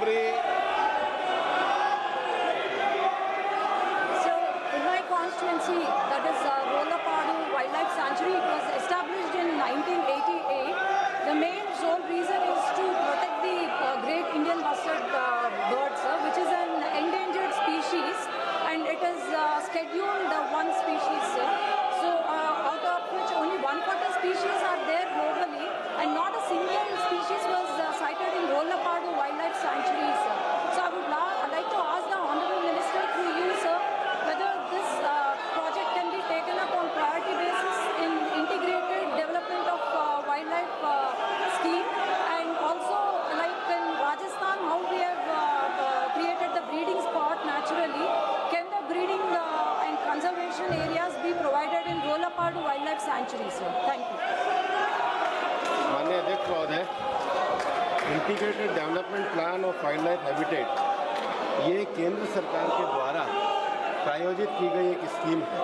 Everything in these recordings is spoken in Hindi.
मंत्री। So in my constituency, that is Rollapadu Wildlife Sanctuary, it was established in 1988. The main sole reason is to protect the great Indian bustard birds, which is an endangered species, and it is scheduled one species. So out of which only 140 species are there globally, and not a single species was sighted in Rollapadu Wildlife Sanctuary, sir. So I would like to ask the Honourable Minister through you, sir, whether this project can be taken up on priority basis in integrated development of wildlife scheme, and also like in Rajasthan, how we have created the breeding spot naturally. Can the breeding and conservation areas be provided in Rollapadu Wildlife Sanctuary, sir? Thank you. माननीय अध्यक्ष महोदय, integrated development plan of wild life habitat ये केंद्र सरकार के द्वारा प्रायोजित की गई एक स्कीम है।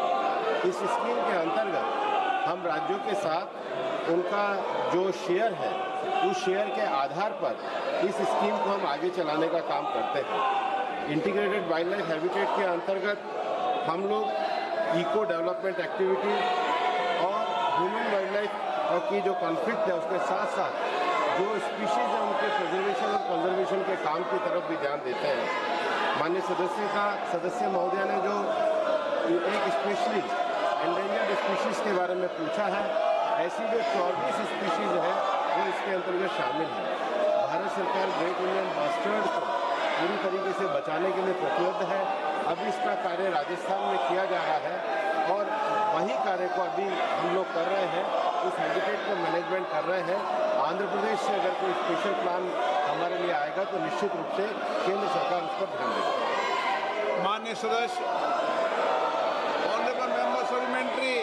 इस स्कीम के अंतर्गत हम राज्यों के साथ उनका जो शेयर है उस शेयर के आधार पर इस स्कीम को हम आगे चलाने का काम करते हैं। इंटीग्रेटेड वाइल्ड लाइफ हैबिटेट के अंतर्गत हम लोग इको डेवलपमेंट एक्टिविटीज और ह्यूमन वाइल्ड लाइफ की जो कॉन्फ्लिक्ट है उसके साथ साथ जो स्पीशीज है उनके प्रिजर्वेशन और कंजर्वेशन के काम की तरफ भी ध्यान देते हैं। माननीय सदस्य महोदय ने जो एक स्पेशली एंडेंजर्ड स्पीशीज के बारे में पूछा है, ऐसी जो 24 स्पीशीज है वो इसके अंतर्गत शामिल है। भारत सरकार ग्रेट इंडियन बस्टर्ड को पूरी तरीके से बचाने के लिए प्रतिबद्ध है। अभी इसका कार्य राजस्थान में किया जा रहा है और वही कार्य को अभी हम लोग कर रहे हैं, उस हैबिटेट को मैनेजमेंट कर रहे हैं। आंध्र प्रदेश से अगर कोई स्पेशल प्लान हमारे लिए आएगा तो निश्चित रूप से केंद्र सरकार उस पर ध्यान देगी। माननीय सदस्य, honourable member supplementary.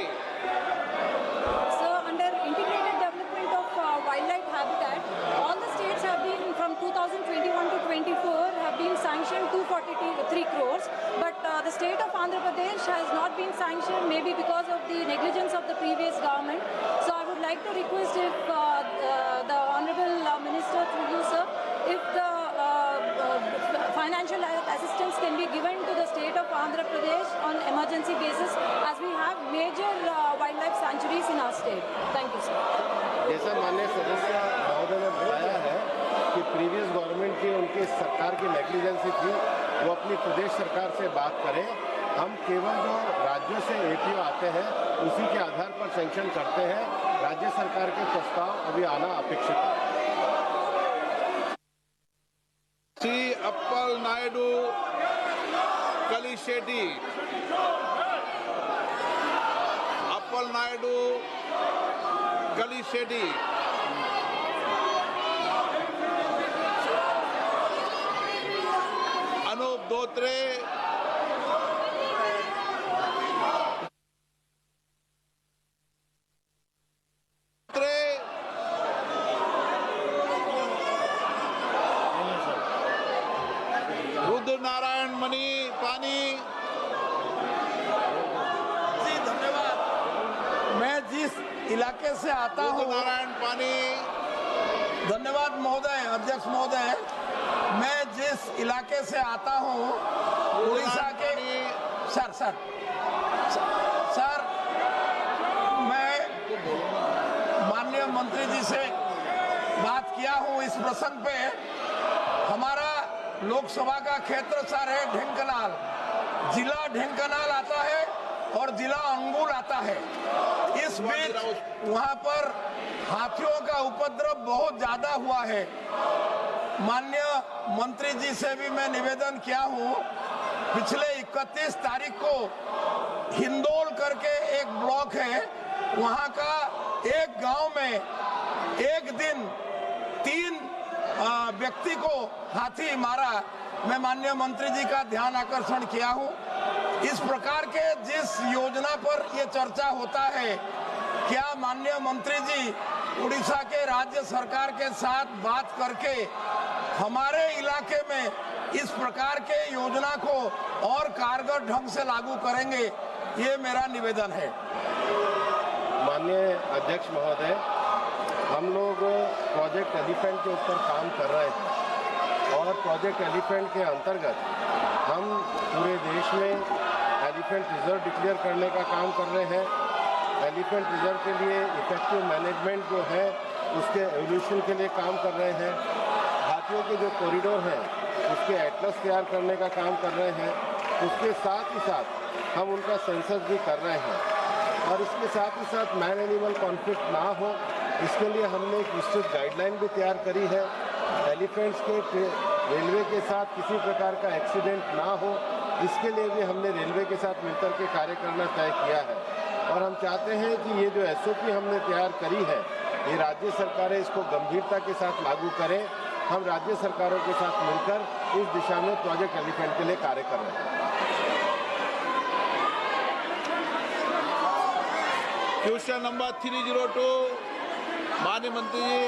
Sir, under integrated development of wildlife habitat, all the states have been from 2021 to 24 have been sanctioned 243 crores, but the state of Andhra Pradesh has not been sanctioned, maybe because of the negligence of the previous government. So I would like to request if the Honourable Minister through you, sir, if the financial assistance can be given to the state of Andhra Pradesh on emergency basis, as we have major wildlife sanctuaries in our state. Thank you, sir. जैसा माननीय सदस्य महोदय ने बताया है कि प्रीवियस गवर्नमेंट की उनकी सरकार की नेग्लिजेंसी थी, वो अपनी प्रदेश सरकार से बात करें। हम केवल जो राज्यों से एपीओ आते हैं उसी के आधार पर सैंक्शन करते हैं। राज्य सरकार के प्रस्ताव अभी आना अपेक्षित है। श्री अप्पल नायडू कलिशेट्टी। अप्पल नायडू कलिशेट्टी। अनूप धोत्रे। रुद्र नारायण मणि पानी। जी धन्यवाद। मैं जिस इलाके से आता हूँ, नारायण पानी। धन्यवाद महोदय, अध्यक्ष महोदय, मैं जिस इलाके से आता हूँ उड़ीसा के सर मैं माननीय मंत्री जी से बात किया हूँ इस प्रसंग पे। हमारा लोकसभा का क्षेत्र सर है ढेंकनाल, जिला ढेंकनाल आता है और जिला अंगुल आता है। इस बीच वहाँ पर हाथियों का उपद्रव बहुत ज्यादा हुआ है। माननीय मंत्री जी से भी मैं निवेदन किया हूँ, पिछले 31 तारीख को हिंदोल करके एक ब्लॉक है, वहाँ का एक गांव में एक दिन 3 व्यक्ति को हाथी मारा। मैं माननीय मंत्री जी का ध्यान आकर्षण किया हूँ। इस प्रकार के जिस योजना पर ये चर्चा होता है, क्या माननीय मंत्री जी उड़ीसा के राज्य सरकार के साथ बात करके हमारे इलाके में इस प्रकार के योजना को और कारगर ढंग से लागू करेंगे? ये मेरा निवेदन है। माननीय अध्यक्ष महोदय, हम लोग प्रोजेक्ट एलिफेंट के ऊपर काम कर रहे हैं। और प्रोजेक्ट एलिफेंट के अंतर्गत हम पूरे देश में एलिफेंट रिजर्व डिक्लेयर करने का काम कर रहे हैं। एलिफेंट रिजर्व के लिए इफेक्टिव मैनेजमेंट जो है उसके एवोल्यूशन के लिए काम कर रहे हैं। हाथियों के जो कॉरिडोर हैं उसके एटलस तैयार करने का काम कर रहे हैं। उसके साथ ही साथ हम उनका सेंसस भी कर रहे हैं और इसके साथ ही साथ मैन एनिमल कॉन्फ्लिक्ट ना हो इसके लिए हमने एक विस्तृत गाइडलाइन भी तैयार करी है। एलिफेंट्स के रेलवे के साथ किसी प्रकार का एक्सीडेंट ना हो इसके लिए भी हमने रेलवे के साथ मिलकर के कार्य करना तय किया है और हम चाहते हैं कि ये जो SOP हमने तैयार करी है ये राज्य सरकारें इसको गंभीरता के साथ लागू करें। हम राज्य सरकारों के साथ मिलकर इस दिशा में प्रोजेक्ट एलिफेंट के लिए कार्य कर रहे हैं। क्वेश्चन नंबर 302 माननीय मंत्री जी।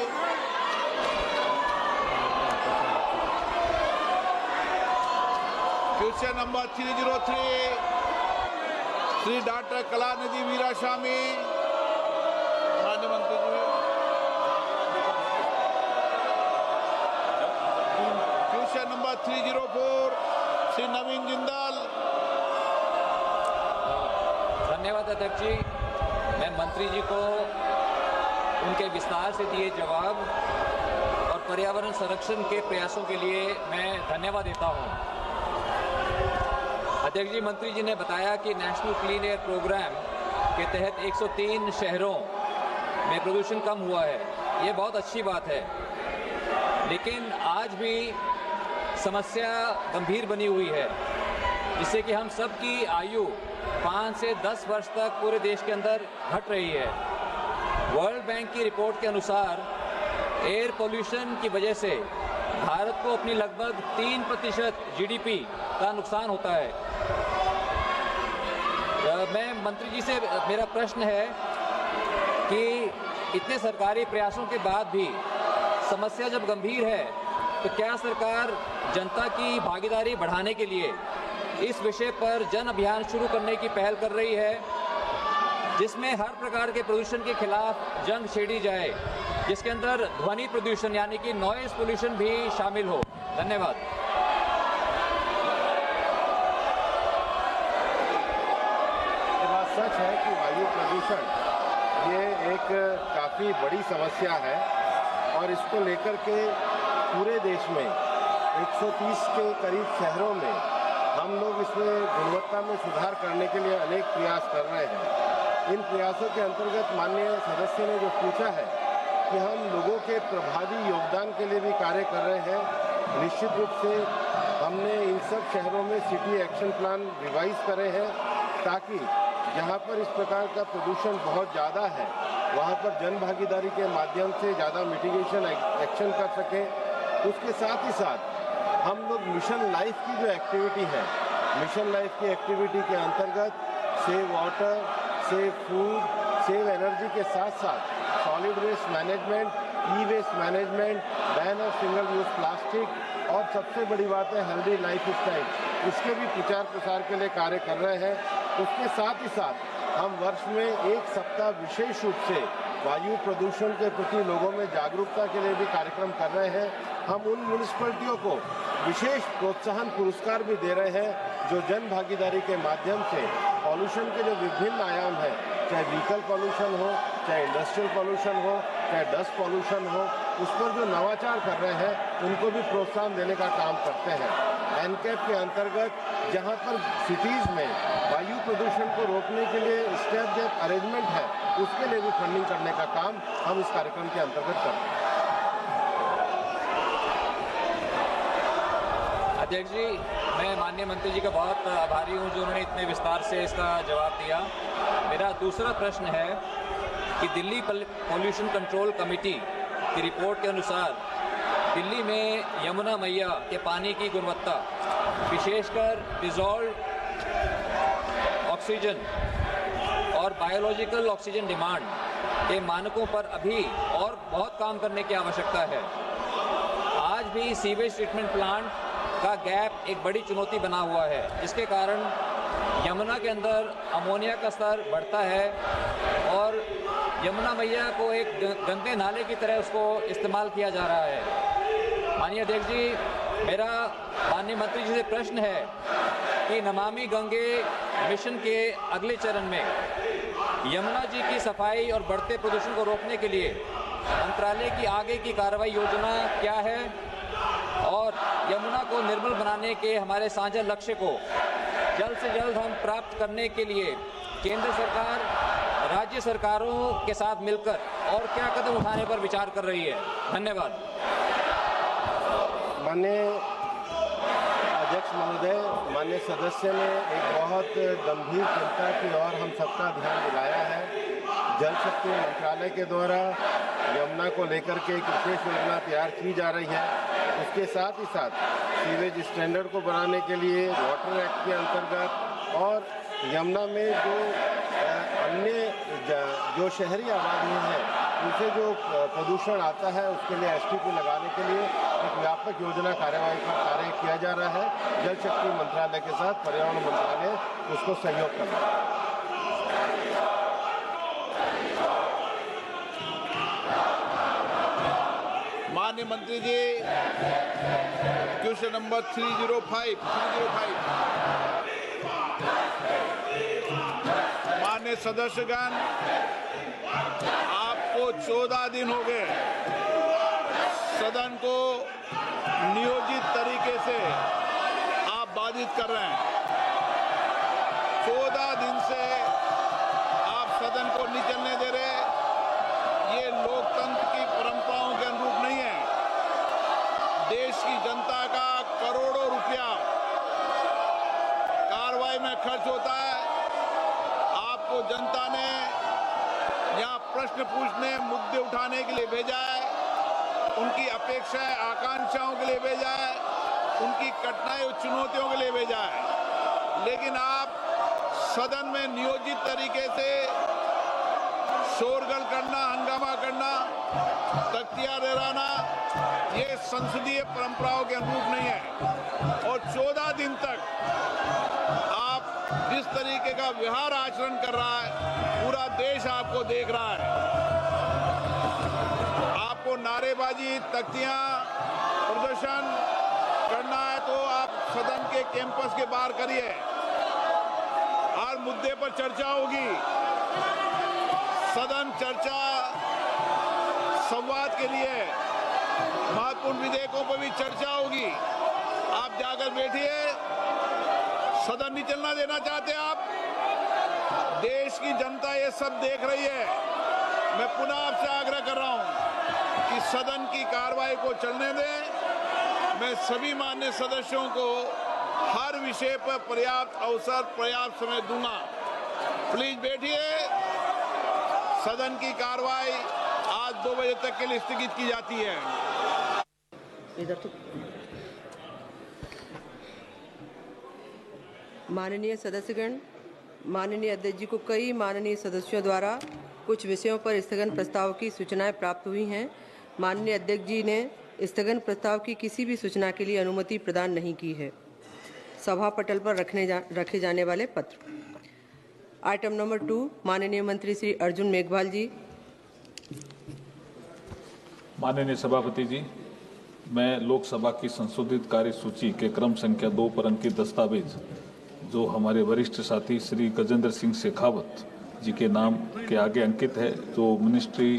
Question number 303 Shri doctor Kalanidhi Veeraswamy माननीय मंत्री जी। Question number 304 Shri Naveen Jindal. धन्यवाद अध्यक्ष जी। मैं मंत्री जी को उनके विस्तार से दिए जवाब और पर्यावरण संरक्षण के प्रयासों के लिए मैं धन्यवाद देता हूं। अध्यक्ष जी, मंत्री जी ने बताया कि नेशनल क्लीन एयर प्रोग्राम के तहत 103 शहरों में प्रदूषण कम हुआ है। ये बहुत अच्छी बात है, लेकिन आज भी समस्या गंभीर बनी हुई है जिससे कि हम सब की आयु 5 से 10 वर्ष तक पूरे देश के अंदर घट रही है। वर्ल्ड बैंक की रिपोर्ट के अनुसार एयर पोल्यूशन की वजह से भारत को अपनी लगभग 3% GDP का नुकसान होता है। मैं मंत्री जी से मेरा प्रश्न है कि इतने सरकारी प्रयासों के बाद भी समस्या जब गंभीर है तो क्या सरकार जनता की भागीदारी बढ़ाने के लिए इस विषय पर जन अभियान शुरू करने की पहल कर रही है जिसमें हर प्रकार के प्रदूषण के खिलाफ जंग छेड़ी जाए, जिसके अंदर ध्वनि प्रदूषण यानी कि नॉइज पोल्यूशन भी शामिल हो। धन्यवाद। ये बात सच है कि वायु प्रदूषण ये एक काफ़ी बड़ी समस्या है और इसको लेकर के पूरे देश में 130 के करीब शहरों में हम लोग इसमें गुणवत्ता में सुधार करने के लिए अनेक प्रयास कर रहे हैं। इन प्रयासों के अंतर्गत माननीय सदस्य ने जो पूछा है कि हम लोगों के प्रभावी योगदान के लिए भी कार्य कर रहे हैं। निश्चित रूप से हमने इन सब शहरों में सिटी एक्शन प्लान रिवाइज करे हैं ताकि जहाँ पर इस प्रकार का प्रदूषण बहुत ज़्यादा है वहाँ पर जन भागीदारी के माध्यम से ज़्यादा मिटिगेशन एक्शन कर सकें। उसके साथ ही साथ हम लोग मिशन लाइफ की जो एक्टिविटी है, मिशन लाइफ की एक्टिविटी के अंतर्गत save water, save food, save energy के साथ साथ solid waste management, E waste management, ban of single use plastic और सबसे बड़ी बात है हेल्दी लाइफ स्टाइल, इसके भी प्रचार प्रसार के लिए कार्य कर रहे हैं। उसके साथ ही साथ हम वर्ष में 1 सप्ताह विशेष रूप से वायु प्रदूषण के प्रति लोगों में जागरूकता के लिए भी कार्यक्रम कर रहे हैं। हम उन म्यूनिसिपैलिटियों को विशेष प्रोत्साहन पुरस्कार भी दे रहे हैं जो जन भागीदारी के माध्यम से पॉल्यूशन के जो विभिन्न आयाम हैं, चाहे व्हीकल पॉल्यूशन हो, चाहे इंडस्ट्रियल पॉल्यूशन हो, चाहे डस्ट पॉल्यूशन हो, उस पर जो नवाचार कर रहे हैं उनको भी प्रोत्साहन देने का काम करते हैं। एनकैप के अंतर्गत जहां पर सिटीज़ में वायु प्रदूषण को रोकने के लिए स्टेप बाय अरेंजमेंट है उसके लिए भी फंडिंग करने का काम हम इस कार्यक्रम के अंतर्गत करते हैं। अध्यक्ष जी, मैं माननीय मंत्री जी का बहुत आभारी हूं जो उन्होंने इतने विस्तार से इसका जवाब दिया। मेरा दूसरा प्रश्न है कि दिल्ली पोल्यूशन कंट्रोल कमेटी की रिपोर्ट के अनुसार दिल्ली में यमुना मैया के पानी की गुणवत्ता, विशेषकर डिज़ोल्व्ड ऑक्सीजन और बायोलॉजिकल ऑक्सीजन डिमांड के मानकों पर अभी और बहुत काम करने की आवश्यकता है। आज भी सीवेज ट्रीटमेंट प्लांट का गैप एक बड़ी चुनौती बना हुआ है, जिसके कारण यमुना के अंदर अमोनिया का स्तर बढ़ता है और यमुना मैया को एक गंदे नाले की तरह उसको इस्तेमाल किया जा रहा है। माननीय अध्यक्ष जी, मेरा माननीय मंत्री जी से प्रश्न है कि नमामि गंगे मिशन के अगले चरण में यमुना जी की सफाई और बढ़ते प्रदूषण को रोकने के लिए मंत्रालय की आगे की कार्रवाई योजना क्या है और यमुना को निर्मल बनाने के हमारे साझा लक्ष्य को जल्द से जल्द हम प्राप्त करने के लिए केंद्र सरकार राज्य सरकारों के साथ मिलकर और क्या कदम उठाने पर विचार कर रही है। धन्यवाद। माननीय अध्यक्ष महोदय, माननीय सदस्य ने एक बहुत गंभीर चिंता की ओर हम सबका ध्यान दिलाया है। जल शक्ति मंत्रालय के द्वारा यमुना को लेकर के एक विशेष योजना तैयार की जा रही है। उसके साथ ही साथ सीवेज स्टैंडर्ड को बनाने के लिए वाटर एक्ट के अंतर्गत और यमुना में जो अन्य जो शहरी आबादियाँ हैं उनसे जो प्रदूषण आता है उसके लिए एसटीपी लगाने के लिए एक व्यापक योजना कार्यवाही पर कार्य किया जा रहा है। जल शक्ति मंत्रालय के साथ पर्यावरण मंत्रालय उसको सहयोग कर रहा है। माननीय मंत्री जी, क्वेश्चन नंबर 305 माननीय सदस्यगण, आपको 14 दिन हो गए सदन को नियोजित तरीके से आप बाधित कर रहे हैं। 14 दिन से आप सदन को नहीं चलने दे रहे। ये लोकतंत्र की परंपराओं के अनुरूप नहीं है। देश की जनता का करोड़ों रुपया कार्रवाई में खर्च होता है। आपको जनता ने यहाँ प्रश्न पूछने, मुद्दे उठाने के लिए भेजा है, उनकी अपेक्षाएं, आकांक्षाओं के लिए भेजा है, उनकी कठिनाई और चुनौतियों के लिए भेजा है। लेकिन आप सदन में नियोजित तरीके से शोरगुल करना, हंगामा करना, तख्तियां लहराना, ये संसदीय परंपराओं के अनुरूप नहीं है। और 14 दिन तक आप जिस तरीके का व्यवहार आचरण कर रहा है, पूरा देश आपको देख रहा है। आपको नारेबाजी, तख्तियां, प्रदर्शन करना है तो आप सदन के कैंपस के बाहर करिए। हर मुद्दे पर चर्चा होगी। सदन चर्चा संवाद के लिए महत्वपूर्ण विधेयकों पर भी चर्चा होगी। आप जाकर बैठिए। सदन नहीं चलना देना चाहते आप? देश की जनता ये सब देख रही है। मैं पुनः आपसे आग्रह कर रहा हूं कि सदन की कार्रवाई को चलने दें। मैं सभी माननीय सदस्यों को हर विषय पर पर्याप्त अवसर, पर्याप्त समय दूंगा। प्लीज बैठिए। सदन की कार्रवाई आज 2 बजे तक के लिए स्थगित की जाती है। इधर तो माननीय सदस्यगण, माननीय अध्यक्ष जी को कई माननीय सदस्यों द्वारा कुछ विषयों पर स्थगन प्रस्ताव की सूचनाएं प्राप्त हुई हैं। माननीय अध्यक्ष जी ने स्थगन प्रस्ताव की किसी भी सूचना के लिए अनुमति प्रदान नहीं की है। सभा पटल पर रखे जाने वाले पत्र। आइटम नंबर 2, माननीय मंत्री श्री अर्जुन मेघवाल जी। माननीय सभापति जी, मैं लोकसभा की संशोधित कार्य सूची के क्रम संख्या 2 पर अंकित दस्तावेज जो हमारे वरिष्ठ साथी श्री गजेंद्र सिंह शेखावत जी के नाम के आगे अंकित है, जो मिनिस्ट्री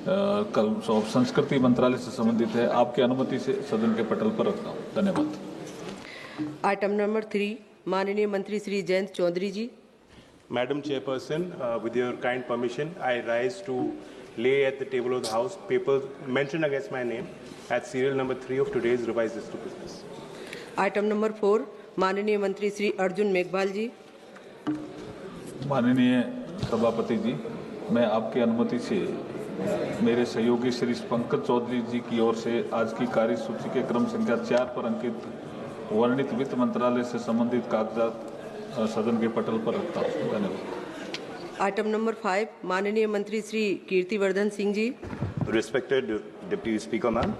संस्कृति मंत्रालय से संबंधित है, आपकी अनुमति से सदन के पटल पर रखता हूँ। धन्यवाद। आइटम नंबर 3, माननीय मंत्री श्री जयंत चौधरी जी। Madam Chairperson, with your kind permission, I rise to lay at the table of the House papers mentioned against my name at serial number 3 of today's revised list of business. Item number 4, माननीय मंत्री श्री अर्जुन मेघवाल जी। माननीय सभापति जी, मैं आपकी अनुमति से मेरे सहयोगी श्री पंकज चौधरी जी की ओर से आज की कार्य सूची के क्रम संख्या 4 पर अंकित वर्णित वित्त मंत्रालय से संबंधित कागजात सदन के पटल पर रखता हूँ। धन्यवाद। आइटम नंबर 5, माननीय मंत्री Shri Kirtivardhan Singh ji. Respected Deputy Speaker ma'am,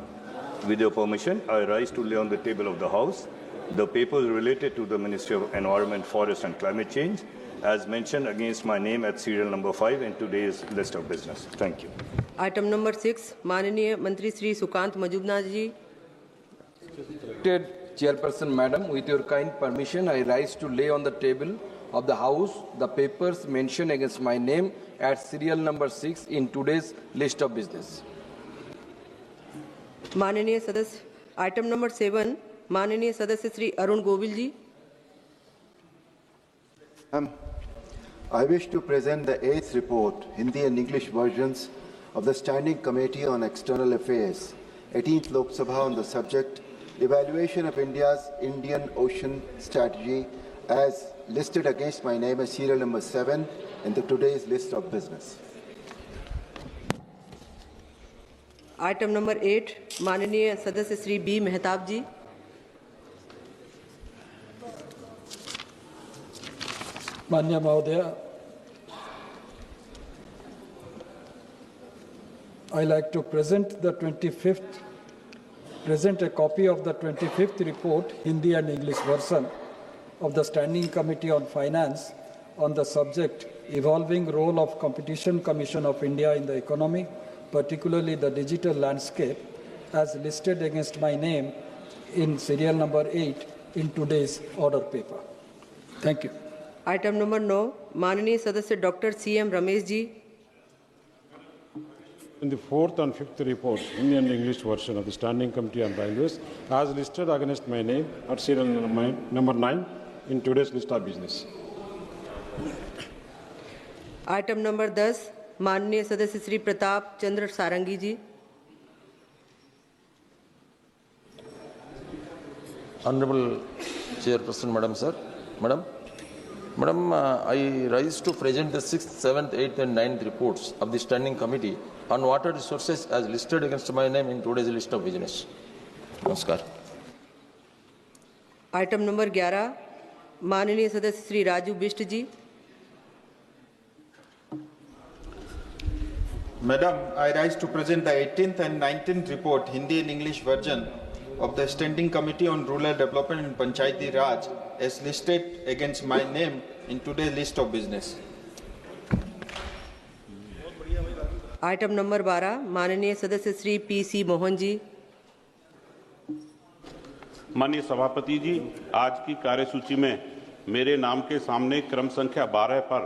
with your permission, I rise to lay on the table of the House the papers related to the Ministry of Environment, Forest and Climate Change as mentioned against my name at serial number 5 in today's list of business. Thank you. Item number 6, माननीय मंत्री श्री सुकांत मजूमदार जी। Respected Chairperson Madam, with your kind permission, I rise to lay on the table of the House the papers mentioned against my name at serial number 6 in today's list of business. माननीय सदस्य आइटम नंबर 7 माननीय सदस्य श्री अरुण गोविल जी। I wish to present the 8th report, Hindi and English versions of the Standing Committee on External Affairs, 18th Lok Sabha on the subject, Evaluation of India's Indian Ocean Strategy, as listed against my name as serial number 7 in today's list of business. Item number 8 माननीय सदस्य श्री बी मेहताब जी। माननीय महोदय, I like to present a copy of the 25th report, Hindi and English version of the Standing Committee on Finance on the subject Evolving Role of Competition Commission of India in the Economy, particularly the digital landscape, as listed against my name in serial number 8 in today's order paper. Thank you. Item number 9 माननीय सदस्य doctor CM. Ramesh ji. In the 4th and 5th report, Hindi and English version of the Standing Committee on Railways, as listed against my name at serial number 9 in today's list of business. Item number 10 माननीय सदस्य श्री प्रताप चंद्र सारंगी जी। Honorable Chairperson, Madam, I rise to present the 6th, 7th, 8th and 9th reports of the Standing Committee on Water Resources as listed against my name in today's list of business. Namaskar. Item number 11 माननीय सदस्य श्री राजू बिष्ट जी। Madam, I rise to present the 18th and 19th report, Hindi and English version of the Standing Committee on Rural Development and Panchayati Raj as listed against my name in today's list of business. Item number 12 माननीय सदस्य श्री पी.सी. मोहन जी। माननीय सभापति जी, आज की कार्यसूची में मेरे नाम के सामने क्रम संख्या 12 पर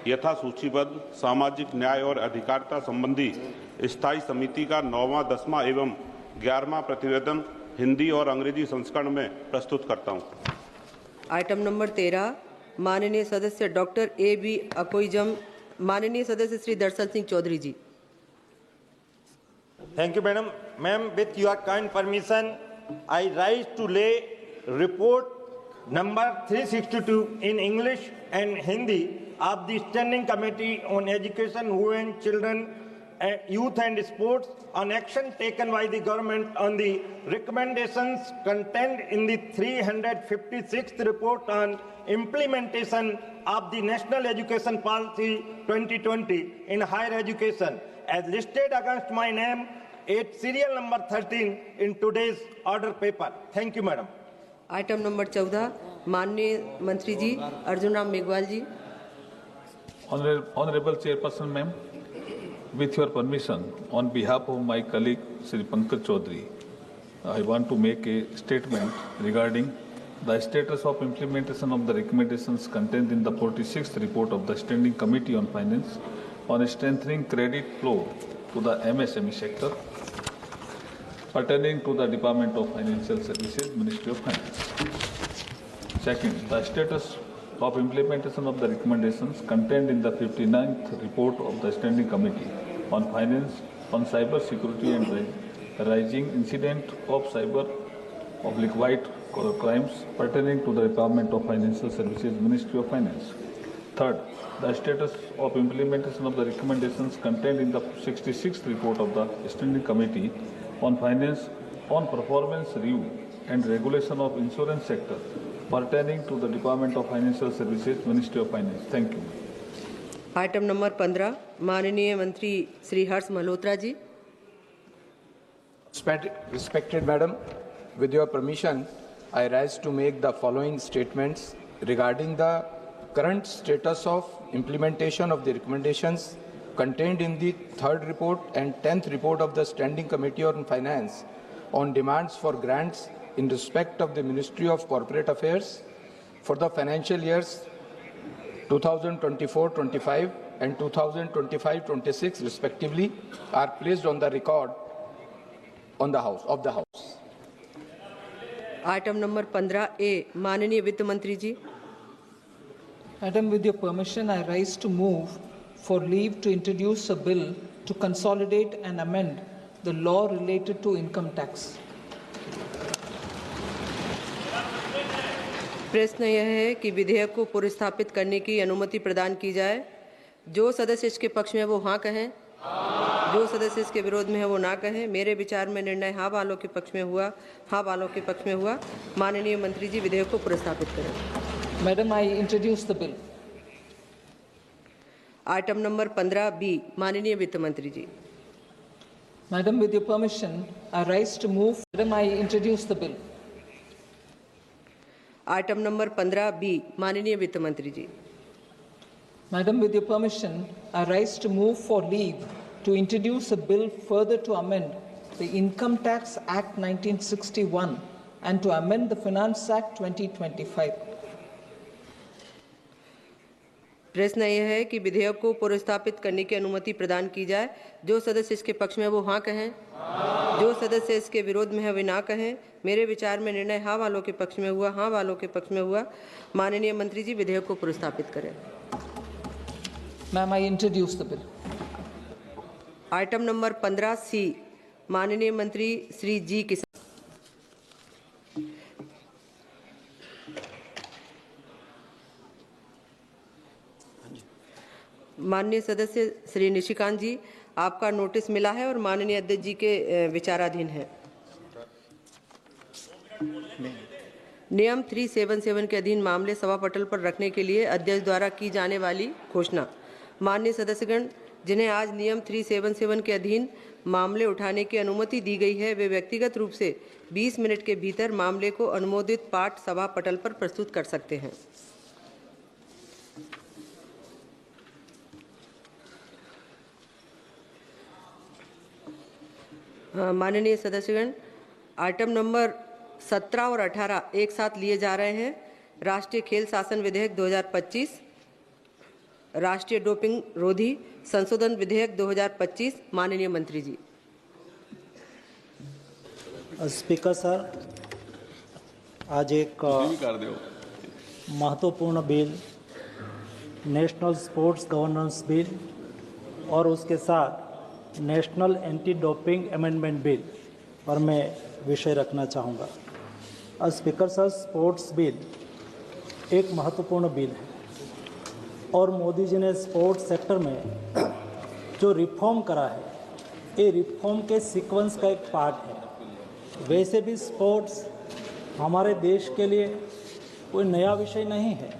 यथा सूचीबद्ध सामाजिक न्याय और अधिकारिता संबंधी स्थायी समिति का 9वां, 10वां एवं 11वां प्रतिवेदन हिंदी और अंग्रेजी संस्करण में प्रस्तुत करता हूं। आइटम नंबर 13 माननीय सदस्य डॉक्टर ए.बी. अकोइजम माननीय सदस्य श्री दर्शन सिंह चौधरी जी। Thank you, Madam. Ma'am, with your kind permission, I rise to lay report number 362 in English and Hindi of the Standing Committee on Education, Women, Children, Youth and Sports on action taken by the government on the recommendations contained in the 356th report on implementation of the National Education Policy 2020 in higher education as listed against my name at serial number 13 in today's order paper. Thank you, Madam. Item number 14 माननीय मंत्री जी अर्जुन राम मेघवाल जी। Honorable Chairperson, ma'am, with your permission, on behalf of my colleague Sri Pankaj Chaudhary, I want to make a statement regarding the status of implementation of the recommendations contained in the 46th report of the Standing Committee on Finance on strengthening credit flow to the MSME sector pertaining to the Department of Financial Services, Ministry of Finance. Second, the status of implementation of the recommendations contained in the 59th report of the Standing Committee on Finance on cyber security and rising incident of cyber white collar crimes pertaining to the Department of Financial Services, Ministry of Finance. Third, the status of implementation of the recommendations contained in the 66th report of the Standing Committee on Finance on performance review and regulation of insurance sector pertaining to the Department of Financial Services, Ministry of Finance. Thank you. Item number 15 माननीय मंत्री Shri Harsh Malhotra ji. Respected Madam, with your permission, I rise to make the following statements regarding the current status of implementation of the recommendations contained in the 3rd report and 10th report of the Standing Committee on Finance on demands for grants in respect of the Ministry of Corporate Affairs for the financial years 2024-25 and 2025-26 respectively are placed on the record of the House. Item number 15A, माननीय वित्त मंत्री जी। Madam, with your permission, I rise to move for leave to introduce a bill to consolidate and amend the law related to income tax. प्रश्न यह है कि विधेयक को पुरस्थापित करने की अनुमति प्रदान की जाए। जो सदस्य इसके पक्ष में है वो हाँ कहें, जो सदस्य इसके विरोध में है वो ना कहें। मेरे विचार में निर्णय हाँ वालों के पक्ष में हुआ, हाँ वालों के पक्ष में हुआ। माननीय मंत्री जी विधेयक को पुरस्थापित करें। Madam, I introduce the bill. Item number 15B, माननीय वित्त मंत्री जी। Madam, with your permission, I rise to move. Madam, I introduce the bill. Item number 15B, माननीय वित्त मंत्री जी। Madam, with your permission, I rise to move for leave to introduce a bill further to amend the Income Tax Act 1961 and to amend the Finance Act 2025. प्रश्न यह है कि विधेयक को पुरस्थापित करने की अनुमति प्रदान की जाए। जो सदस्य इसके पक्ष में वो हाँ कहें, जो सदस्य इसके विरोध में है वे ना कहें। मेरे विचार में निर्णय हाँ वालों के पक्ष में हुआ, हाँ वालों के पक्ष में हुआ। माननीय मंत्री जी विधेयक को पुरस्थापित करें। Ma'am, I introduce the bill. Item number 15C, माननीय मंत्री श्री जी किशन। माननीय सदस्य श्री निशिकांत जी, आपका नोटिस मिला है और माननीय अध्यक्ष जी के विचाराधीन है। नियम 377 के अधीन मामले सभा पटल पर रखने के लिए अध्यक्ष द्वारा की जाने वाली घोषणा। माननीय सदस्यगण, जिन्हें आज नियम 377 के अधीन मामले उठाने की अनुमति दी गई है, वे व्यक्तिगत रूप से 20 मिनट के भीतर मामले को अनुमोदित पाठ सभा पटल पर प्रस्तुत कर सकते हैं। माननीय सदस्यगण, आइटम नंबर 17 और 18 एक साथ लिए जा रहे हैं। राष्ट्रीय खेल शासन विधेयक 2025, राष्ट्रीय डोपिंग रोधी संशोधन विधेयक 2025। माननीय मंत्री जी। स्पीकर सर, आज एक महत्वपूर्ण bill national sports governance bill और उसके साथ national anti doping amendment bill पर मैं विषय रखना चाहूँगा। स्पीकर सर, स्पोर्ट्स बिल एक महत्वपूर्ण बिल है और मोदी जी ने स्पोर्ट्स सेक्टर में जो रिफॉर्म करा है, ये रिफॉर्म के सीक्वेंस का एक पार्ट है। वैसे भी स्पोर्ट्स हमारे देश के लिए कोई नया विषय नहीं है।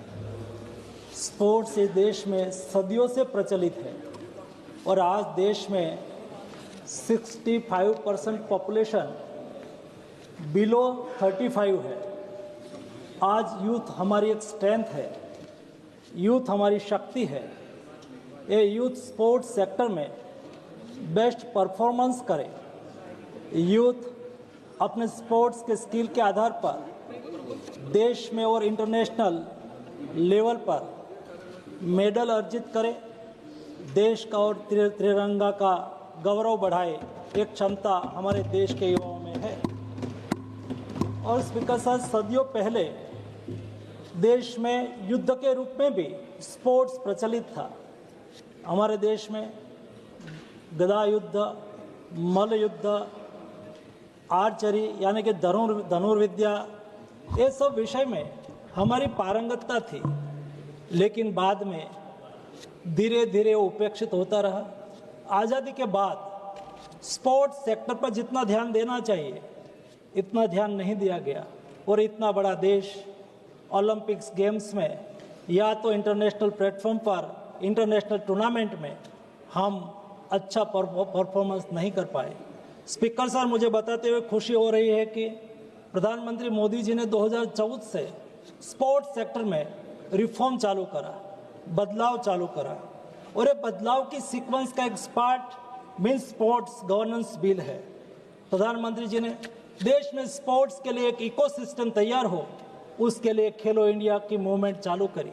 स्पोर्ट्स इस देश में सदियों से प्रचलित है और आज देश में 65% पॉपुलेशन बिलो 35 है। आज यूथ हमारी एक स्ट्रेंथ है, यूथ हमारी शक्ति है। ये यूथ स्पोर्ट्स सेक्टर में बेस्ट परफॉर्मेंस करे, यूथ अपने स्पोर्ट्स के स्किल के आधार पर देश में और इंटरनेशनल लेवल पर मेडल अर्जित करे, देश का और तिरंगा का गौरव बढ़ाए, एक क्षमता हमारे देश के युवाओं में है। और स्पीकर साहब, सदियों पहले देश में युद्ध के रूप में भी स्पोर्ट्स प्रचलित था। हमारे देश में गदा युद्ध, मल्ल युद्ध, आर्चरी यानी कि धनुर्विद्या, ये सब विषय में हमारी पारंगतता थी, लेकिन बाद में धीरे धीरे उपेक्षित होता रहा। आज़ादी के बाद स्पोर्ट्स सेक्टर पर जितना ध्यान देना चाहिए इतना ध्यान नहीं दिया गया और इतना बड़ा देश ओलंपिक्स गेम्स में या तो इंटरनेशनल प्लेटफॉर्म पर इंटरनेशनल टूर्नामेंट में हम अच्छा परफॉर्मेंस नहीं कर पाए। स्पीकर सर, मुझे बताते हुए खुशी हो रही है कि प्रधानमंत्री मोदी जी ने 2014 से स्पोर्ट्स सेक्टर में रिफॉर्म चालू करा, बदलाव चालू करा और ये बदलाव की सीक्वेंस का एक part means sports governance bill है। प्रधानमंत्री जी ने देश में स्पोर्ट्स के लिए एक इकोसिस्टम तैयार हो, उसके लिए खेलो इंडिया की मूवमेंट चालू करी,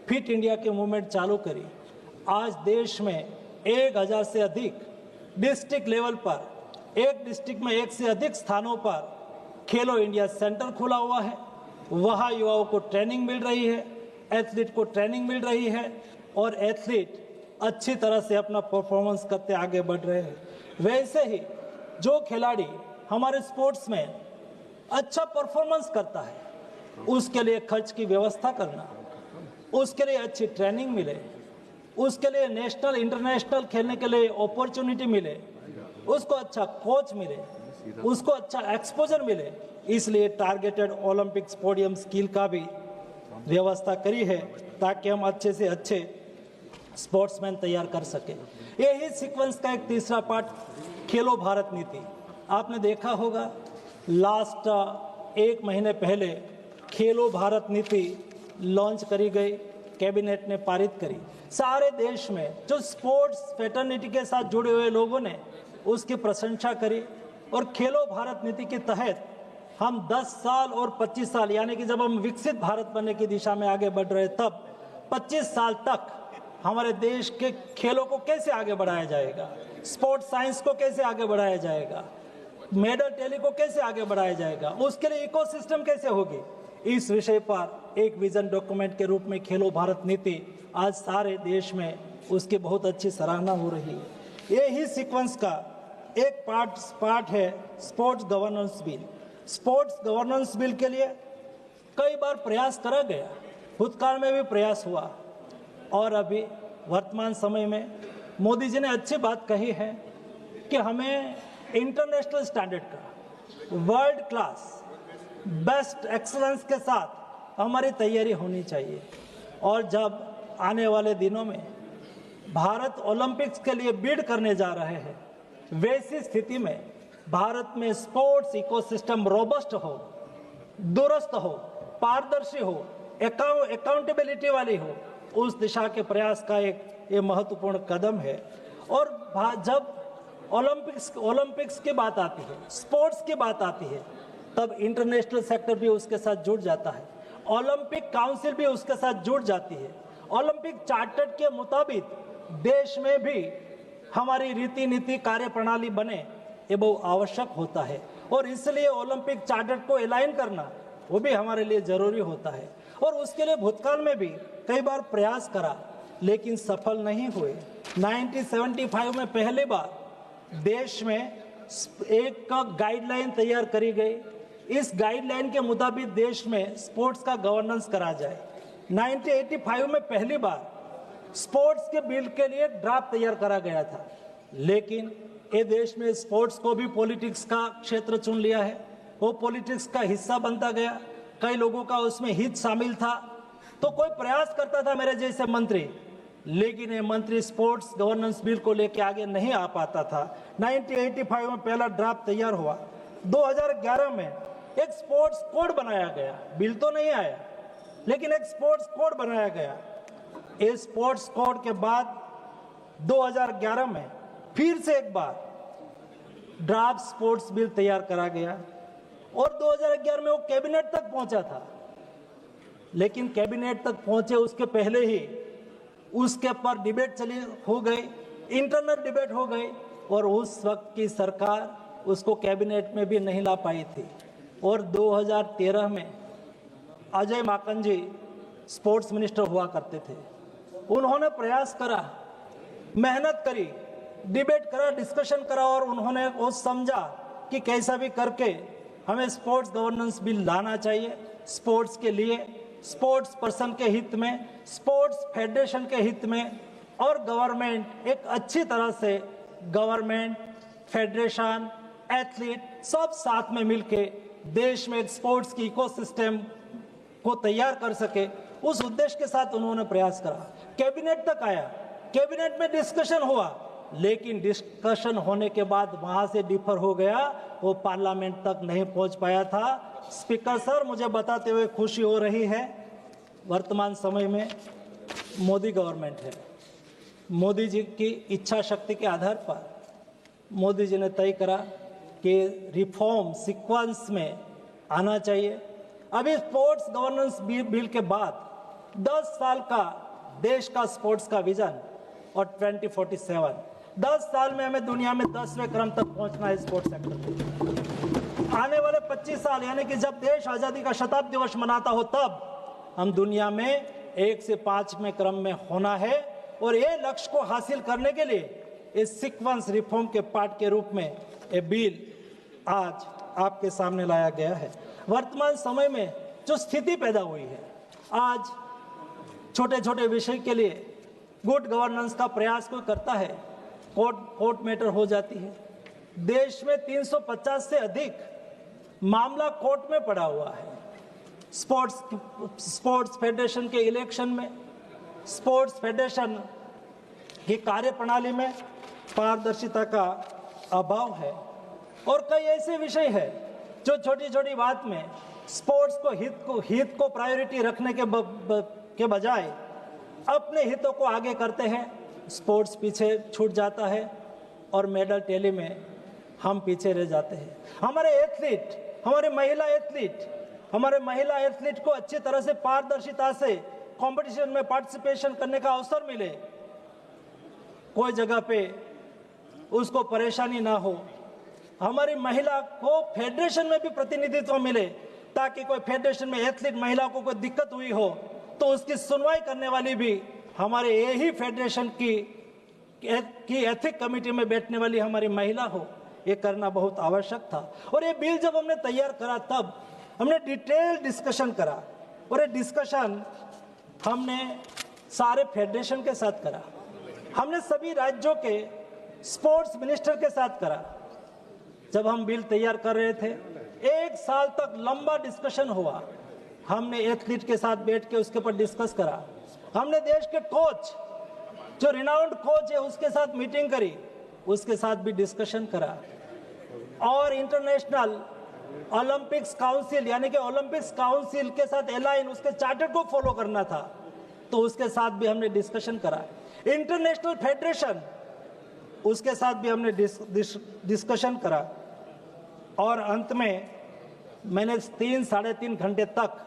फिट इंडिया की मूवमेंट चालू करी। आज देश में 1000 से अधिक डिस्ट्रिक्ट लेवल पर, एक डिस्ट्रिक्ट में 1 से अधिक स्थानों पर खेलो इंडिया सेंटर खुला हुआ है। वहाँ युवाओं को ट्रेनिंग मिल रही है, एथलीट को ट्रेनिंग मिल रही है और एथलीट अच्छी तरह से अपना परफॉर्मेंस करते आगे बढ़ रहे हैं। वैसे ही जो खिलाड़ी हमारे स्पोर्ट्स में अच्छा परफॉर्मेंस करता है, उसके लिए खर्च की व्यवस्था करना, उसके लिए अच्छी ट्रेनिंग मिले, उसके लिए नेशनल इंटरनेशनल खेलने के लिए अपॉर्चुनिटी मिले, उसको अच्छा कोच मिले, उसको अच्छा एक्सपोजर मिले, इसलिए टारगेटेड ओलंपिक्स पोडियम स्किल का भी व्यवस्था करी है ताकि हम अच्छे से अच्छे स्पोर्ट्समैन तैयार कर सके। यही सीक्वेंस का एक तीसरा पार्ट खेलो भारत नीति। आपने देखा होगा लास्ट 1 महीने पहले खेलो भारत नीति लॉन्च करी गई, कैबिनेट ने पारित करी। सारे देश में जो स्पोर्ट्स फेटर्निटी के साथ जुड़े हुए लोगों ने उसकी प्रशंसा करी और खेलो भारत नीति के तहत हम 10 साल और 25 साल यानी कि जब हम विकसित भारत बनने की दिशा में आगे बढ़ रहे तब 25 साल तक हमारे देश के खेलों को कैसे आगे बढ़ाया जाएगा, स्पोर्ट्स साइंस को कैसे आगे बढ़ाया जाएगा, मेडल टैली को कैसे आगे बढ़ाया जाएगा, उसके लिए इकोसिस्टम कैसे होगी, इस विषय पर एक विजन डॉक्यूमेंट के रूप में खेलो भारत नीति आज सारे देश में उसकी बहुत अच्छी सराहना हो रही है। यही सीक्वेंस का एक पार्ट है sports governance bill. Sports governance bill के लिए कई बार प्रयास करा गया, भूतकाल में भी प्रयास हुआ और अभी वर्तमान समय में मोदी जी ने अच्छी बात कही है कि हमें इंटरनेशनल स्टैंडर्ड का वर्ल्ड क्लास बेस्ट एक्सीलेंस के साथ हमारी तैयारी होनी चाहिए। और जब आने वाले दिनों में भारत ओलंपिक्स के लिए बिड करने जा रहे हैं, वैसी स्थिति में भारत में स्पोर्ट्स इकोसिस्टम रोबस्ट हो, दुरुस्त हो, पारदर्शी हो, अकाउंटेबिलिटी वाली हो, उस दिशा के प्रयास का एक ये महत्वपूर्ण कदम है। और जब ओलंपिक्स की बात आती है, स्पोर्ट्स की बात आती है, तब इंटरनेशनल सेक्टर भी उसके साथ जुड़ जाता है, ओलंपिक काउंसिल भी उसके साथ जुड़ जाती है। ओलंपिक चार्टर के मुताबिक देश में भी हमारी रीति नीति कार्य प्रणाली बने, ये बहुत आवश्यक होता है और इसलिए ओलंपिक चार्टर को अलाइन करना वो भी हमारे लिए जरूरी होता है। और उसके लिए भूतकाल में भी कई बार प्रयास करा लेकिन सफल नहीं हुए। 1975 में पहली बार देश में एक गाइडलाइन तैयार करी गई। इस गाइडलाइन के मुताबिक देश में स्पोर्ट्स का गवर्नेंस करा जाए। 1985 में पहली बार स्पोर्ट्स के बिल के लिए ड्राफ्ट तैयार करा गया था, लेकिन ये देश में स्पोर्ट्स को भी पॉलिटिक्स का क्षेत्र चुन लिया है, वो पॉलिटिक्स का हिस्सा बनता गया, कई लोगों का उसमें हित शामिल था। तो कोई प्रयास करता था मेरे जैसे मंत्री, लेकिन ये मंत्री स्पोर्ट्स गवर्नेंस बिल को लेकर आगे नहीं आ पाता था। 1985 में पहला ड्राफ्ट तैयार हुआ, 2011 में एक स्पोर्ट्स कोड बनाया गया, बिल तो नहीं आया लेकिन एक स्पोर्ट्स कोड बनाया गया। इस स्पोर्ट्स कोड के बाद 2011 में फिर से एक बार ड्राफ्ट स्पोर्ट्स बिल तैयार करा गया और 2011 में वो कैबिनेट तक पहुंचा था, लेकिन कैबिनेट तक पहुंचे उसके पहले ही उसके पर डिबेट हो गई, इंटरनल डिबेट हो गई और उस वक्त की सरकार उसको कैबिनेट में भी नहीं ला पाई थी। और 2013 में अजय माकन जी स्पोर्ट्स मिनिस्टर हुआ करते थे, उन्होंने प्रयास करा, मेहनत करी, डिबेट करा, डिस्कशन करा और उन्होंने वो समझा कि कैसा भी करके हमें स्पोर्ट्स गवर्नेंस बिल लाना चाहिए, स्पोर्ट्स के लिए, स्पोर्ट्स पर्सन के हित में, स्पोर्ट्स फेडरेशन के हित में। और गवर्नमेंट एक अच्छी तरह से गवर्नमेंट, फेडरेशन, एथलीट सब साथ में मिलके देश में एक स्पोर्ट्स की इकोसिस्टम को तैयार कर सके, उस उद्देश्य के साथ उन्होंने प्रयास करा। कैबिनेट तक आया, कैबिनेट में डिस्कशन हुआ, लेकिन डिस्कशन होने के बाद वहां से डिफर हो गया, वो पार्लियामेंट तक नहीं पहुंच पाया था। स्पीकर सर, मुझे बताते हुए खुशी हो रही है, वर्तमान समय में मोदी गवर्नमेंट है। मोदी जी की इच्छा शक्ति के आधार पर मोदी जी ने तय करा के रिफॉर्म सीक्वेंस में आना चाहिए। अभी स्पोर्ट्स गवर्नेंस बिल के बाद 10 साल का देश का स्पोर्ट्स का विजन और 2047 10 साल में हमें दुनिया में 10वें क्रम तक पहुंचना है स्पोर्ट्स सेक्टर में। आने वाले 25 साल यानी कि जब देश आज़ादी का शताब्दी वर्ष मनाता हो तब हम दुनिया में 1 से 5वें क्रम में होना है और ये लक्ष्य को हासिल करने के लिए इस सीक्वेंस रिफॉर्म के पार्ट के रूप में ये बिल आज आपके सामने लाया गया है। वर्तमान समय में जो स्थिति पैदा हुई है, आज छोटे छोटे विषय के लिए गुड गवर्नेंस का प्रयास कोई करता है, कोर्ट मैटर हो जाती है। देश में 350 से अधिक मामला कोर्ट में पड़ा हुआ है। स्पोर्ट्स फेडरेशन के इलेक्शन में, स्पोर्ट्स फेडरेशन की कार्यप्रणाली में पारदर्शिता का अभाव है और कई ऐसे विषय है जो छोटी छोटी बात में स्पोर्ट्स को हित को प्रायोरिटी रखने के बजाय अपने हितों को आगे करते हैं। स्पोर्ट्स पीछे छूट जाता है और मेडल टैली में हम पीछे रह जाते हैं। हमारे एथलीट, हमारे महिला एथलीट को अच्छी तरह से पारदर्शिता से कंपटीशन में पार्टिसिपेशन करने का अवसर मिले, कोई जगह पे उसको परेशानी ना हो। हमारी महिला को फेडरेशन में भी प्रतिनिधित्व मिले ताकि कोई फेडरेशन में एथलीट महिला को कोई दिक्कत हुई हो तो उसकी सुनवाई करने वाली भी हमारे यही फेडरेशन की एथिक कमेटी में बैठने वाली हमारी महिला हो। ये करना बहुत आवश्यक था और ये बिल जब हमने तैयार करा तब हमने डिटेल डिस्कशन करा और ये डिस्कशन हमने सारे फेडरेशन के साथ करा, हमने सभी राज्यों के स्पोर्ट्स मिनिस्टर के साथ करा। जब हम बिल तैयार कर रहे थे 1 साल तक लंबा डिस्कशन हुआ। हमने एथलीट के साथ बैठ के उसके ऊपर डिस्कस करा। हमने देश के कोच, जो रिनाउंड कोच है, उसके साथ मीटिंग करी, उसके साथ भी डिस्कशन करा और इंटरनेशनल ओलंपिक्स काउंसिल यानी कि ओलंपिक्स काउंसिल के साथ अलाइन उसके चार्टर को फॉलो करना था तो उसके साथ भी हमने डिस्कशन करा। इंटरनेशनल फेडरेशन, उसके साथ भी हमने डिस्कशन करा और अंत में मैंने 3-3.5 घंटे तक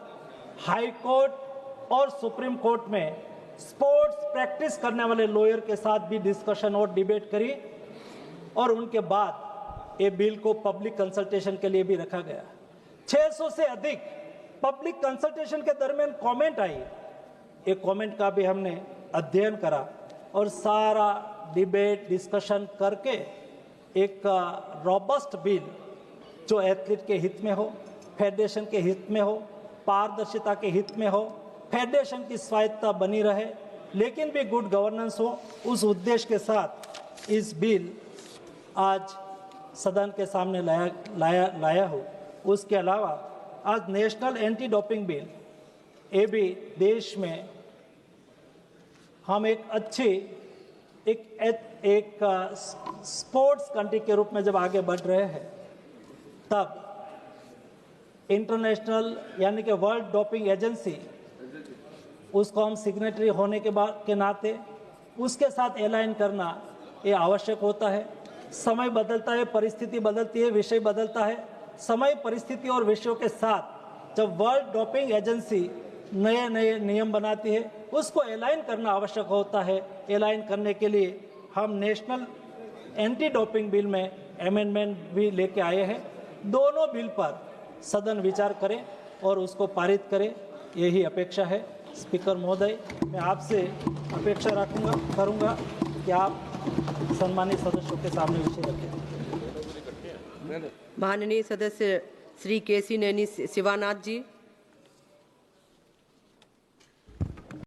हाई कोर्ट और सुप्रीम कोर्ट में स्पोर्ट्स प्रैक्टिस करने वाले लॉयर के साथ भी डिस्कशन और डिबेट करी और उनके बाद ये बिल को पब्लिक कंसल्टेशन के लिए भी रखा गया। 600 से अधिक पब्लिक कंसल्टेशन के दरमियान कमेंट आई। एक कमेंट का भी हमने अध्ययन करा और सारा डिबेट डिस्कशन करके एक रॉबस्ट बिल जो एथलीट के हित में हो, फेडरेशन के हित में हो, पारदर्शिता के हित में हो, फेडरेशन की स्वायत्तता बनी रहे लेकिन भी गुड गवर्नेंस हो, उस उद्देश्य के साथ इस बिल आज सदन के सामने लाया हो। उसके अलावा आज नेशनल एंटी डोपिंग बिल, ये भी देश में हम एक अच्छी एक स्पोर्ट्स कंट्री के रूप में जब आगे बढ़ रहे हैं तब इंटरनेशनल यानी कि वर्ल्ड डोपिंग एजेंसी, उसको हम सिग्नेटरी होने के नाते उसके साथ अलाइन करना ये आवश्यक होता है। समय बदलता है, परिस्थिति बदलती है, विषय बदलता है। समय, परिस्थिति और विषयों के साथ जब वर्ल्ड डोपिंग एजेंसी नए नए नियम बनाती है उसको अलाइन करना आवश्यक होता है। अलाइन करने के लिए हम नेशनल एंटी डोपिंग बिल में अमेंडमेंट भी लेके आए हैं। दोनों बिल पर सदन विचार करे और उसको पारित करे, यही अपेक्षा है। स्पीकर महोदय, मैं आपसे अपेक्षा करूंगा कि आप सम्मानित सदस्यों के सामने विषय रखें। माननीय सदस्य श्री केसी नैनी शिवानाथ जी।